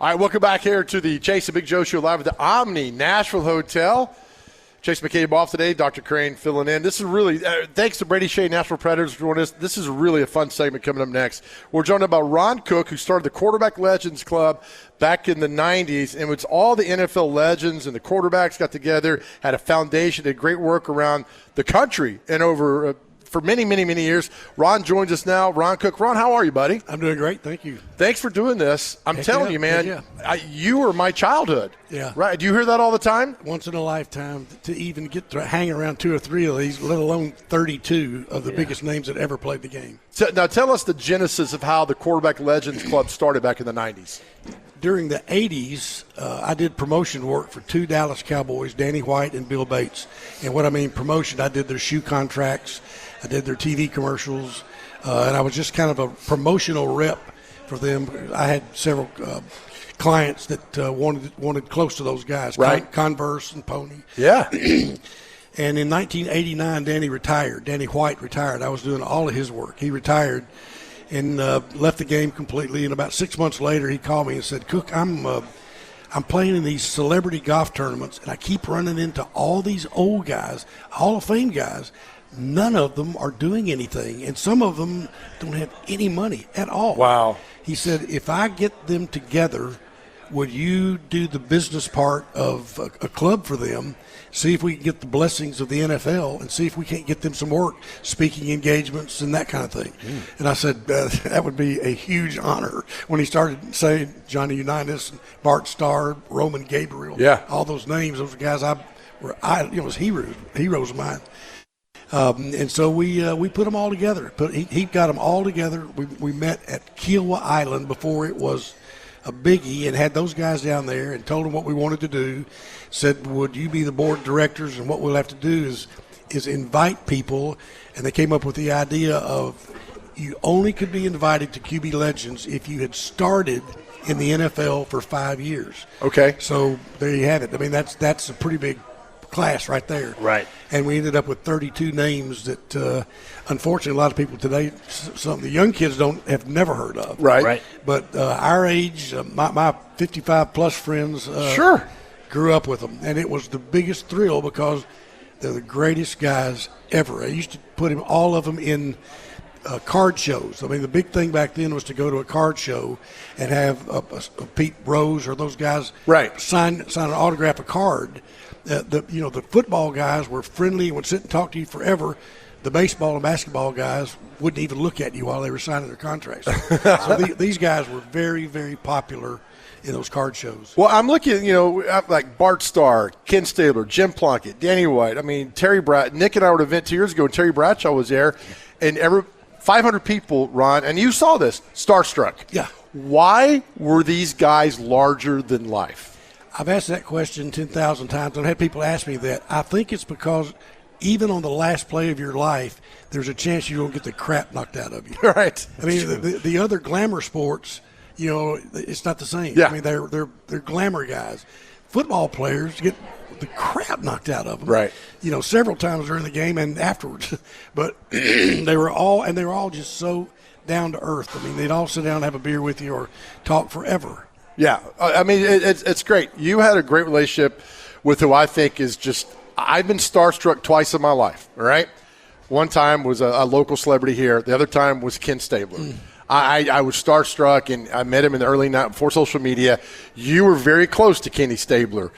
All right, welcome back here to the Chase and Big Joe Show live at the Omni Nashville Hotel. Chase McCabe off today, Dr. Crane filling in. This is really, thanks to Brady Shea, Nashville Predators, for joining us. This is really a fun segment coming up next. We're joined by Ron Cook, who started the Quarterback Legends Club back in the 90s, and it's all the NFL legends and the quarterbacks got together, had a foundation, did great work around the country and over for many, many, many years. Ron joins us now. Ron Cook. Ron, how are you, buddy? I'm doing great. Thank you. Thanks for doing this. I'm telling you, man, you were my childhood. Yeah. Right? Do you hear that all the time? Once in a lifetime to even get to hang around 2 or 3 of these, let alone 32 of the biggest names that ever played the game. So, now tell us the genesis of how the Quarterback Legends Club started back in the 90s. During the 80s, I did promotion work for 2 Dallas Cowboys, Danny White and Bill Bates. And what I mean promotion, I did their shoe contracts, I did their TV commercials, and I was just kind of a promotional rep for them. I had several clients that wanted close to those guys, right? Converse and Pony. Yeah. And in 1989, Danny White retired. I was doing all of his work. He retired and left the game completely. And about 6 months later, he called me and said, Cook, I'm playing in these celebrity golf tournaments, and I keep running into all these old guys, Hall of Fame guys. None of them are doing anything, and some of them don't have any money at all. Wow. He said, if I get them together, would you do the business part of a club for them, see if we can get the blessings of the NFL, and see if we can't get them some work, speaking engagements and that kind of thing. And I said, that would be a huge honor. When he started saying Johnny Unitas, Bart Starr, Roman Gabriel, all those names, those guys was heroes of mine. And so we put them all together. He got them all together. We met at Kiowa Island before it was a biggie, and had those guys down there and told them what we wanted to do. Said, would you be the board of directors? And what we'll have to do is invite people. And they came up with the idea of you only could be invited to QB Legends if you had started in the NFL for 5 years. Okay. So there you have it. I mean, that's a pretty big class right there. Right. And we ended up with 32 names that, unfortunately, a lot of people today, some of the young kids have never heard of. Right. But our age, my 55-plus friends grew up with them. And it was the biggest thrill because they're the greatest guys ever. I used to put all of them in card shows. I mean, the big thing back then was to go to a card show and have a Pete Rose or those guys sign an autograph a card. The football guys were friendly and would sit and talk to you forever. The baseball and basketball guys wouldn't even look at you while they were signing their contracts. So these guys were very, very popular in those card shows. Well, I'm looking, like Bart Starr, Ken Stabler, Jim Plunkett, Danny White. I mean, Terry Bradshaw. Nick and I were at an event 2 years ago, and Terry Bradshaw was there, and 500 people, Ron, and you saw this, starstruck. Yeah. Why were these guys larger than life? I've asked that question 10,000 times. I've had people ask me that. I think it's because even on the last play of your life, there's a chance you don't get the crap knocked out of you. Right. I mean, the other glamour sports, it's not the same. Yeah. I mean, they're glamour guys. Football players get the crap knocked out of them. Right. Several times during the game and afterwards. But they were all just so down to earth. I mean, they'd all sit down and have a beer with you or talk forever. Yeah, I mean, it's great. You had a great relationship with who I think is just – I've been starstruck twice in my life, all right? One time was a local celebrity here. The other time was Ken Stabler. I was starstruck, and I met him in the early night before social media. You were very close to Kenny Stabler.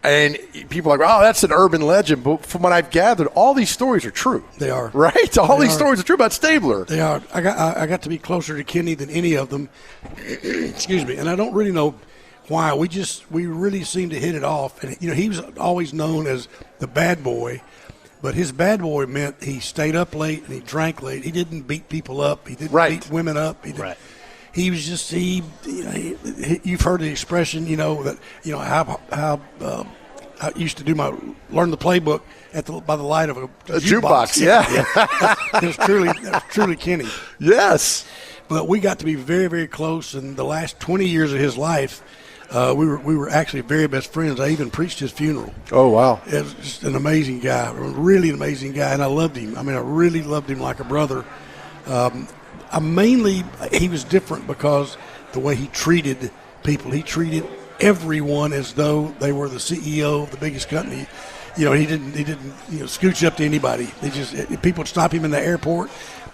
And people are like, oh, that's an urban legend. But from what I've gathered, all these stories are true. They are. Right? All these stories are true about Stabler. They are. I got to be closer to Kenny than any of them. Excuse me. And I don't really know why. We really seem to hit it off. And, he was always known as the bad boy. But his bad boy meant he stayed up late and he drank late. He didn't beat people up. He didn't beat women up. He didn't. He was just you've heard the expression, how I used to learn the playbook by the light of a jukebox. Yeah. It was truly Kenny. Yes. But we got to be very, very close. In the last 20 years of his life, we were actually very best friends. I even preached his funeral. Oh, wow. It was just an amazing guy, really an amazing guy, and I loved him. I mean, I really loved him like a brother. He was different because the way he treated people. He treated everyone as though they were the CEO of the biggest company. He didn't scooch up to anybody. People would stop him in the airport,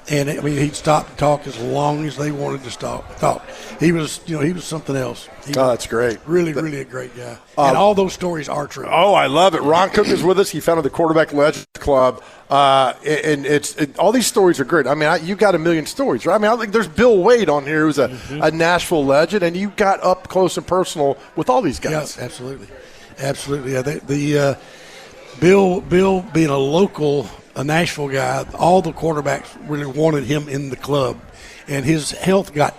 and he'd stop and talk as long as they wanted to talk. He was something else. That's great. Really a great guy. And all those stories are true. Oh, I love it. Ron Cook is with us. He founded the Quarterback Legends Club, and all these stories are great. You got a million stories, right? I think there's Bill Wade on here, who's a Nashville legend, and you got up close and personal with all these guys. Yeah, absolutely. Yeah, Bill being a Nashville guy, all the quarterbacks really wanted him in the club, and his health got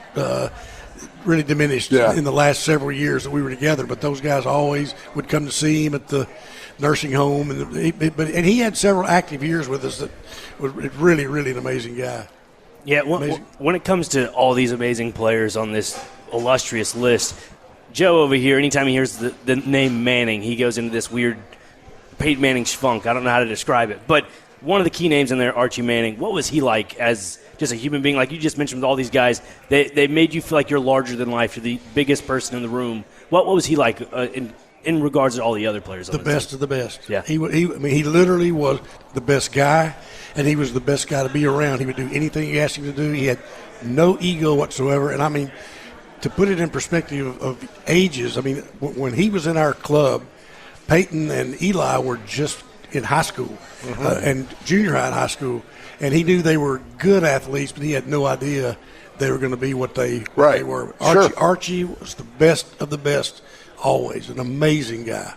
really diminished in the last several years that we were together. But those guys always would come to see him at the nursing home, and he had several active years with us. That was really an amazing guy. Yeah, when it comes to all these amazing players on this illustrious list, Joe over here, anytime he hears the name Manning, he goes into this weird Peyton Manning schfunk. I don't know how to describe it. But one of the key names in there, Archie Manning, what was he like as just a human being? Like you just mentioned with all these guys, they made you feel like you're larger than life. You're the biggest person in the room. What was he like in regards to all the other players? The best of the best. Yeah. He literally was the best guy, and he was the best guy to be around. He would do anything you asked him to do. He had no ego whatsoever. And, to put it in perspective of ages, when he was in our club, Peyton and Eli were just in high school and junior high and high school, and he knew they were good athletes, but he had no idea they were going to be what they were. Archie was the best of the best always, an amazing guy.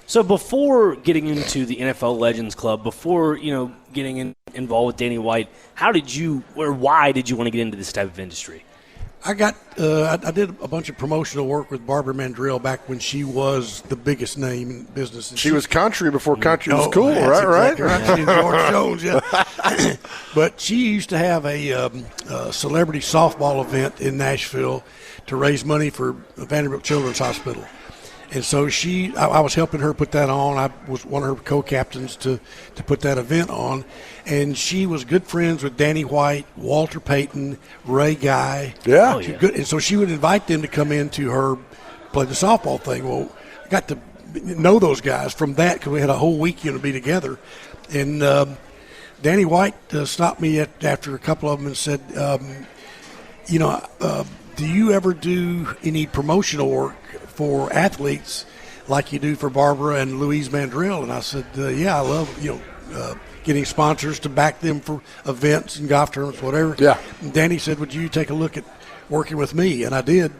So before getting into the NFL Legends Club, before getting involved with Danny White, why did you want to get into this type of industry? I did a bunch of promotional work with Barbara Mandrell back when she was the biggest name in business. She was country before country was cool, right? Exactly right. She and George Jones, yeah. But she used to have a celebrity softball event in Nashville to raise money for Vanderbilt Children's Hospital. And so I was helping her put that on. I was one of her co-captains to put that event on. And she was good friends with Danny White, Walter Payton, Ray Guy. Yeah. Good. And so she would invite them to come in to her play the softball thing. Well, I got to know those guys from that because we had a whole weekend to be together. And Danny White stopped me after a couple of them and said, do you ever do any promotional work for athletes like you do for Barbara and Louise Mandrell? And I said, yeah, I love, getting sponsors to back them for events and golf tournaments, whatever. Yeah. And Danny said, would you take a look at working with me? And I did.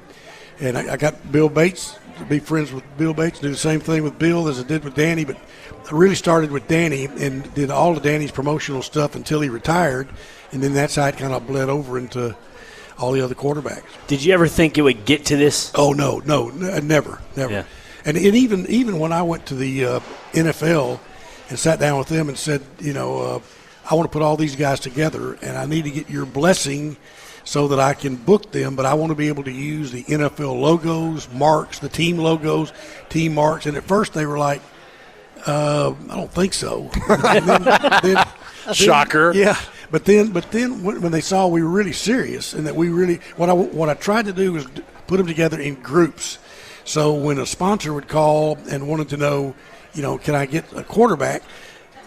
And I got Bill Bates to be friends with Bill Bates, do the same thing with Bill as I did with Danny. But I really started with Danny and did all of Danny's promotional stuff until he retired. And then that's how it kind of bled over into all the other quarterbacks. Did you ever think it would get to this? Oh, no, never. Yeah. And even when I went to the NFL and sat down with them and said, I want to put all these guys together, and I need to get your blessing so that I can book them, but I want to be able to use the NFL logos, marks, the team logos, team marks. And at first they were like, I don't think so. then, Shocker. Yeah. But then when they saw we were really serious and that we really what I tried to do was put them together in groups. So when a sponsor would call and wanted to know, can I get a quarterback?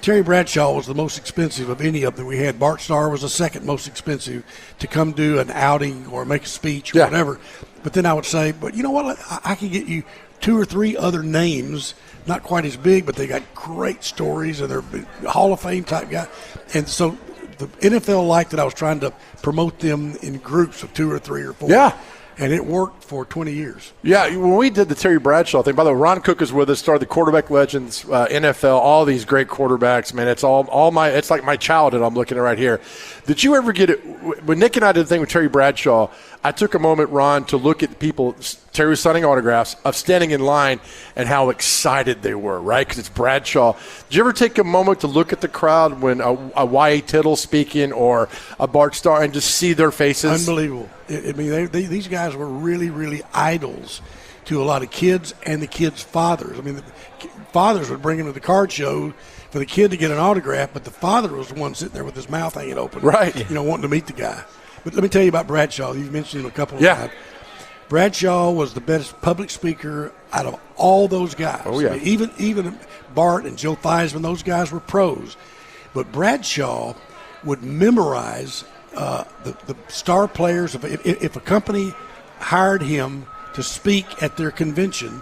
Terry Bradshaw was the most expensive of any of them we had. Bart Starr was the second most expensive to come do an outing or make a speech or whatever. But then I would say, but you know what? I can get you 2 or 3 other names, not quite as big, but they got great stories and they're Hall of Fame type guy. And so the NFL liked that I was trying to promote them in groups of 2 or 3 or 4. Yeah. And it worked for 20 years. Yeah, when we did the Terry Bradshaw thing, by the way, Ron Cook is with us, started the Quarterback Legends, NFL, all these great quarterbacks, man. It's it's like my childhood I'm looking at right here. Did you ever get it? When Nick and I did the thing with Terry Bradshaw, I took a moment, Ron, to look at people, Terry was signing autographs, of standing in line and how excited they were, right? Because it's Bradshaw. Did you ever take a moment to look at the crowd when a Y.A. Tittle speaking or a Bart Starr and just see their faces? Unbelievable. These guys were really, really idols to a lot of kids and the kids' fathers. The fathers would bring them to the card show for the kid to get an autograph, but the father was the one sitting there with his mouth hanging open, right? Wanting to meet the guy. But let me tell you about Bradshaw. You've mentioned him a couple of times. Bradshaw was the best public speaker out of all those guys. Oh, yeah. I mean, even Bart and Joe Theismann, those guys were pros. But Bradshaw would memorize the star players. If a company hired him to speak at their convention,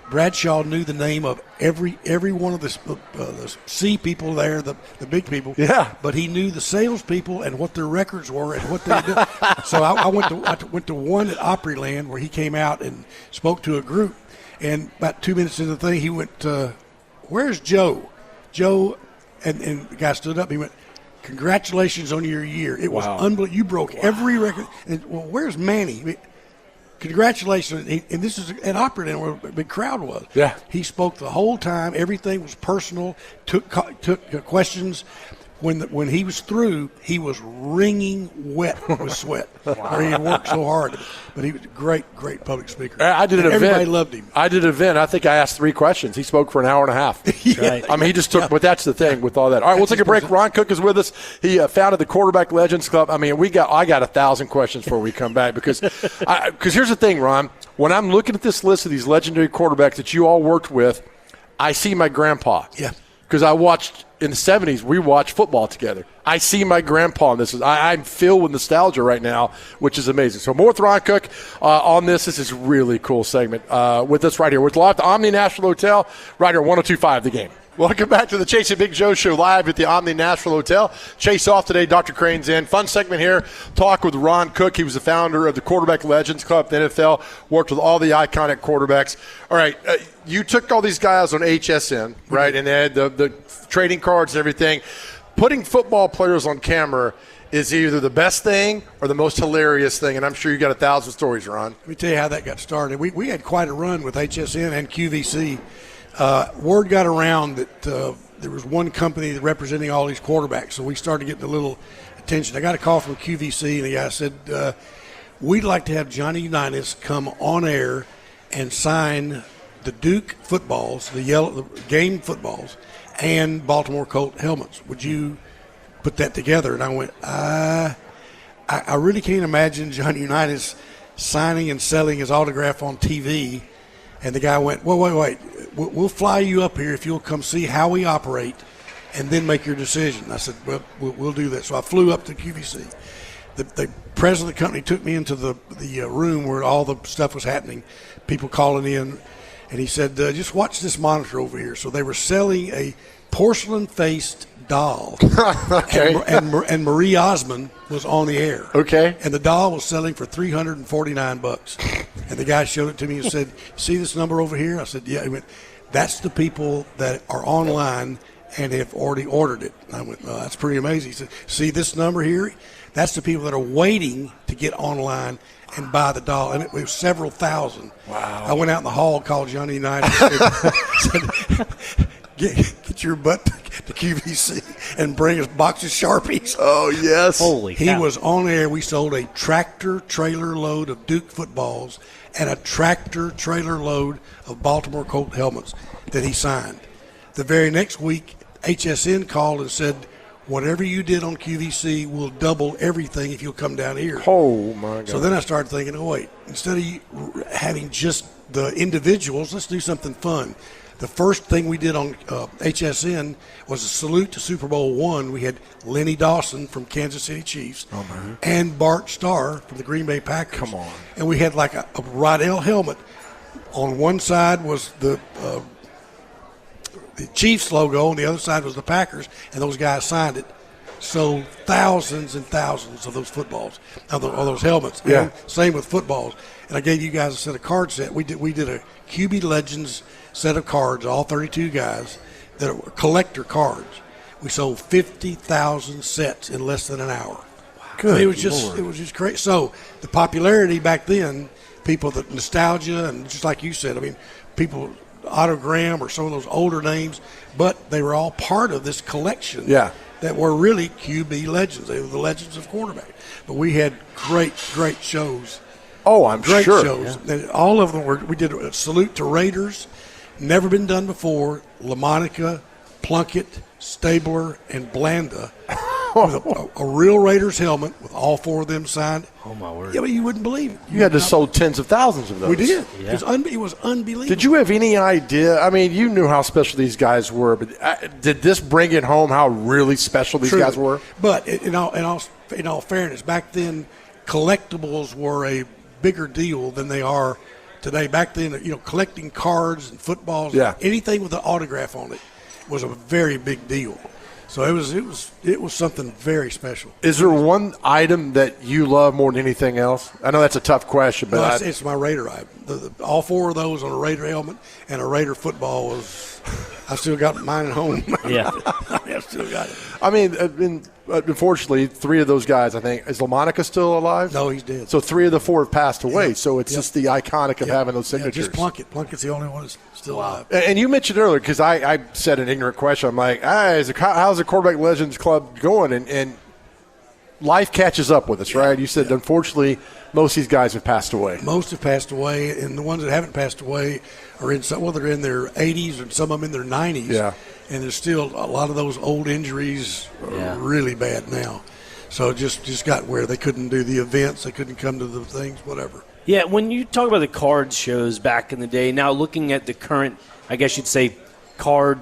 Bradshaw knew the name of every one of the C people there, the big people. Yeah. But he knew the salespeople and what their records were and what they did. So I went to one at Opryland where he came out and spoke to a group. And about 2 minutes into the thing, he went, "Where's Joe?" Joe, and the guy stood up. He went, "Congratulations on your year. It was unbelievable. You broke every record." And, well, where's Manny? I mean, congratulations. And this is an Opryland where a big crowd was. Yeah. He spoke the whole time. Everything was personal, took questions. When he was through, he was wringing wet with sweat. Or he had worked so hard. But he was a great public speaker. I did an event. Everybody loved him. I did an event. I think I asked 3 questions. He spoke for an hour and a half. Right. I mean, he just took, but that's the thing with all that. All right, we'll take a break. Ron Cook is with us. He founded the Quarterback Legends Club. I mean, I got 1,000 questions before we come back because here's the thing, Ron. When I'm looking at this list of these legendary quarterbacks that you all worked with, I see my grandpa. Yeah. Because I watched in the 70s, we watched football together. I see my grandpa in this. I'm filled with nostalgia right now, which is amazing. So more with Ron Cook on this. This is a really cool segment with us right here. We're live at the Omni National Hotel, right here, 102.5 The Game. Welcome back to the Chase and Big Joe Show live at the Omni National Hotel. Chase off today. Dr. Crane's in. Fun segment here. Talk with Ron Cook. He was the founder of the Quarterback Legends Club, the NFL. Worked with all the iconic quarterbacks. All right, you took all these guys on HSN, right? And they had the trading cards and everything. Putting football players on camera is either the best thing or the most hilarious thing, and I'm sure you got 1,000 stories, Ron. Let me tell you how that got started. We had quite a run with HSN and QVC. Word got around that there was one company representing all these quarterbacks, so we started getting a little attention. I got a call from QVC, and the guy said, we'd like to have Johnny Unitas come on air and sign the Duke footballs, the game footballs, and Baltimore Colt helmets. Would you put that together? And I went, I really can't imagine Johnny Unitas signing and selling his autograph on TV. And the guy went, wait. We'll fly you up here if you'll come see how we operate and then make your decision. I said, well, we'll do that. So I flew up to QVC. The president of the company took me into the room where all the stuff was happening, people calling in. And he said, just watch this monitor over here. So they were selling a porcelain-faced doll. Okay. And Marie Osmond was on the air. Okay. And the doll was selling for $349. And the guy showed it to me and said, see this number over here? I said, yeah. He went, that's the people that are online and have already ordered it. And I went, oh, that's pretty amazing. He said, see this number here? That's the people that are waiting to get online and buy the doll. And it was several thousand. Wow. I went out in the hall, called Johnny Unitas, said get your butt to QVC and bring us a box of Sharpies. Oh, yes. Holy He cow. was on air. We sold a tractor trailer load of Duke footballs and a tractor trailer load of Baltimore Colt helmets that he signed. The very next week, HSN called and said, whatever you did on QVC will double everything if you'll come down here. Oh, my God. So then I started thinking, oh, wait, instead of having just the individuals, let's do something fun. The first thing we did on HSN was a salute to Super Bowl I. We had Lenny Dawson from Kansas City Chiefs and Bart Starr from the Green Bay Packers. Come on. And we had like a Rodell helmet. On one side was the Chiefs logo, on the other side was the Packers, and those guys signed it. Sold thousands and thousands of those footballs, of those helmets. Yeah. And same with footballs. And I gave you guys a set of card set. We did a QB Legends set of cards, all 32 guys, that were collector cards. We sold 50,000 sets in less than an hour. Good I mean, it was just great. So the popularity back then, people, the nostalgia, and just like you said, I mean, people, Otto Graham or some of those older names, but they were all part of this collection. Yeah. That were really QB legends. They were the legends of quarterback. But we had great shows. Oh, I'm Great sure. shows. And all of them were. We did a salute to Raiders, never been done before. LaMonica, Plunkett, Stabler, and Blanda a real Raiders helmet with all 4 of them signed. Oh, my word. Yeah, but you wouldn't believe it. You had to sold tens of thousands of those. We did. Yeah. It was unbelievable. Did you have any idea? I mean, you knew how special these guys were, but did this bring it home how really special these Truly. guys were? But in all fairness, back then, collectibles were a bigger deal than they are today. Back then, collecting cards and footballs, anything with an autograph on it was a very big deal. So it was something very special. Is there one item that you love more than anything else? I know that's a tough question, but No, it's my Raider item. All 4 of those on a Raider helmet and a Raider football was. I still got mine at home. Yeah, I still got it. I mean, unfortunately, 3 of those guys, I think, is LaMonica still alive? No, he's dead. So 3 of the 4 have passed away. Yeah. So it's just the iconic of having those signatures. Just Plunkett. Plunkett's the only one that's still alive. And you mentioned earlier, because I said an ignorant question. I'm like, how's the Quarterback Legends Club going? And life catches up with us, right? You said, unfortunately, most of these guys have passed away. Most have passed away, and the ones that haven't passed away are they're in their 80s and some of them in their 90s. Yeah. And there's still a lot of those old injuries are really bad now. So it just got where they couldn't do the events, they couldn't come to the things, whatever. Yeah, when you talk about the card shows back in the day, now looking at the current, I guess you'd say, card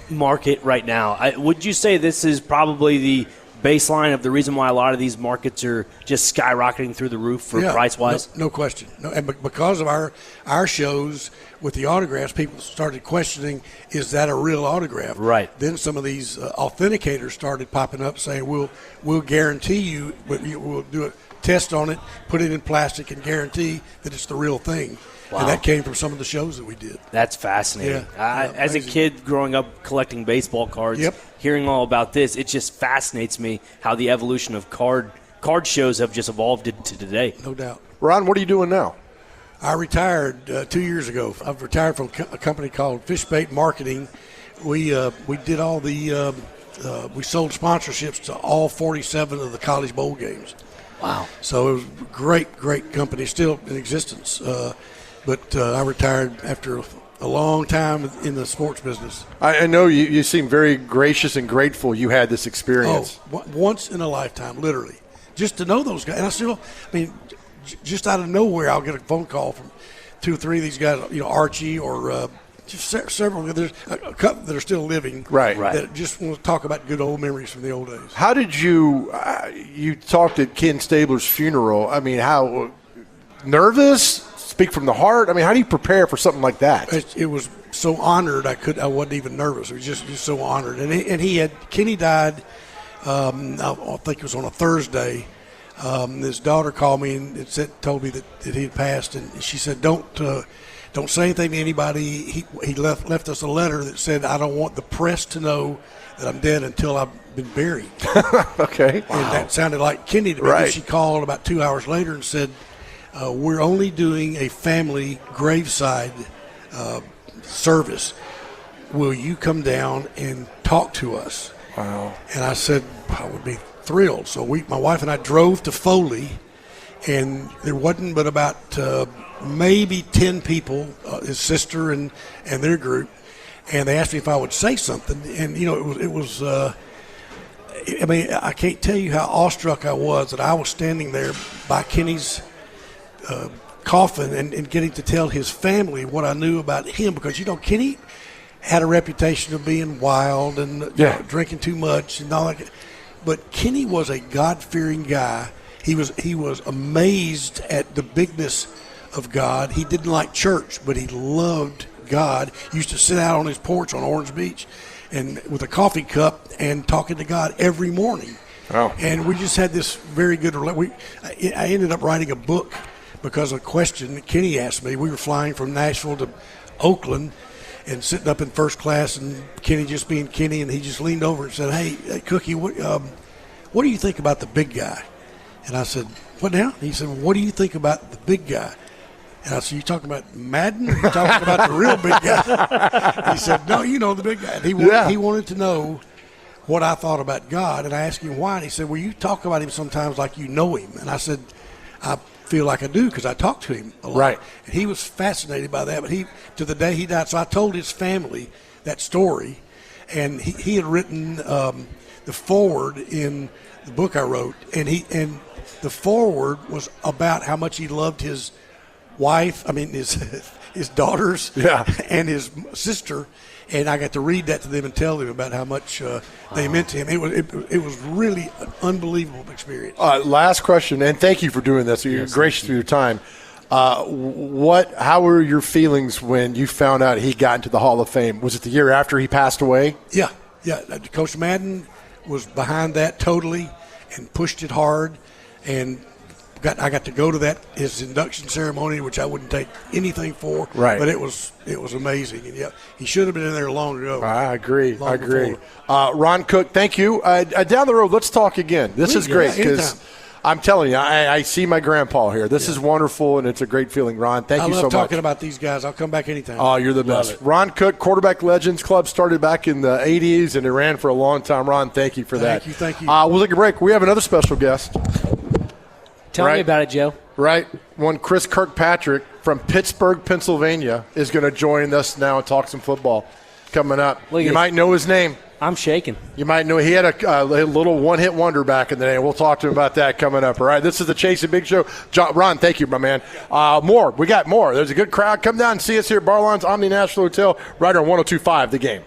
market right now, would you say this is probably the baseline of the reason why a lot of these markets are just skyrocketing through the roof for price-wise? No question. No, and because of our shows with the autographs, people started questioning, is that a real autograph? Right. Then some of these authenticators started popping up saying, we'll guarantee you, we'll do a test on it, put it in plastic, and guarantee that it's the real thing. Wow. And that came from some of the shows that we did. That's fascinating. As a kid growing up collecting baseball cards, hearing all about this, it just fascinates me how the evolution of card shows have just evolved to today. No doubt. Ron, what are you doing now? I retired 2 years ago. I've retired from a company called Fishbait Marketing. We did all the we sold sponsorships to all 47 of the college bowl games. Wow. So it was a great company, still in existence. But I retired after a long time in the sports business. I know you seem very gracious and grateful you had this experience. Once in a lifetime, literally. Just to know those guys. And just out of nowhere, I'll get a phone call from 2 or 3 of these guys, Archie or just several. There's a couple that are still living. Right. That just want to talk about good old memories from the old days. How did you talked at Ken Stabler's funeral? I mean, how nervous? Speak from the heart? I mean, how do you prepare for something like that? It was so honored. I wasn't even nervous. It was just so honored. And Kenny died. I think it was on a Thursday. His daughter called me and told me that he had passed, and she said, "Don't say anything to anybody." He left us a letter that said, "I don't want the press to know that I'm dead until I've been buried." Okay, and that sounded like Kenny to me. Right. She called about 2 hours later and said, "We're only doing a family graveside service. Will you come down and talk to us?" Wow. And I said, I would be thrilled. So my wife and I drove to Foley, and there wasn't but about maybe 10 people, his sister and their group, and they asked me if I would say something. And, it was I can't tell you how awestruck I was that I was standing there by Kenny's coffin and getting to tell his family what I knew about him, because Kenny had a reputation of being wild and drinking too much and all that. But Kenny was a God-fearing guy. He was amazed at the bigness of God. He didn't like church, but he loved God. He used to sit out on his porch on Orange Beach and with a coffee cup and talking to God every morning. Wow. And we just had this very good relationship. I ended up writing a book because of a question that Kenny asked me. We were flying from Nashville to Oakland and sitting up in first class, and Kenny just being Kenny, and he just leaned over and said, Hey Cookie, what do you think about the big guy? And I said, what now? And he said, well, what do you think about the big guy? And I said, you talking about Madden, or you talking about the real big guy? He said, no, the big guy. And he wanted to know what I thought about God, and I asked him why, and he said, well, you talk about him sometimes like you know him. And I said, I feel like I do because I talk to him a lot. Right. And he was fascinated by that, but to the day he died. So I told his family that story, and he had written the the foreword in the book I wrote, and the foreword was about how much he loved his wife. I mean, his daughters, and his sister. And I got to read that to them and tell them about how much they meant to him. It was really an unbelievable experience. Last question, and thank you for doing this. You're gracious with your time. How were your feelings when you found out he got into the Hall of Fame? Was it the year after he passed away? Yeah. Coach Madden was behind that totally and pushed it hard. And I got to go to his induction ceremony, which I wouldn't take anything for. Right. But it was amazing. And he should have been in there long ago. I agree. Ron Cook, thank you. Down the road, let's talk again. This is great because I'm telling you, I see my grandpa here. This is wonderful, and it's a great feeling, Ron. Thank you so much. I love talking about these guys. I'll come back anytime. Oh, you're the best. Ron Cook, Quarterback Legends Club, started back in the 80s, and it ran for a long time. Ron, thank you for that. Thank you. We'll take a break. We have another special guest. Tell me about it, Joe. Right. One Chris Kirkpatrick from Pittsburgh, Pennsylvania, is going to join us now and talk some football coming up. You might know his name. I'm shaking. You might know he had a little one-hit wonder back in the day. We'll talk to him about that coming up. All right, this is the Chase and Big Show. Ron, thank you, my man. More. We got more. There's a good crowd. Come down and see us here at Barlon's Omni National Hotel right on 102.5 The Game.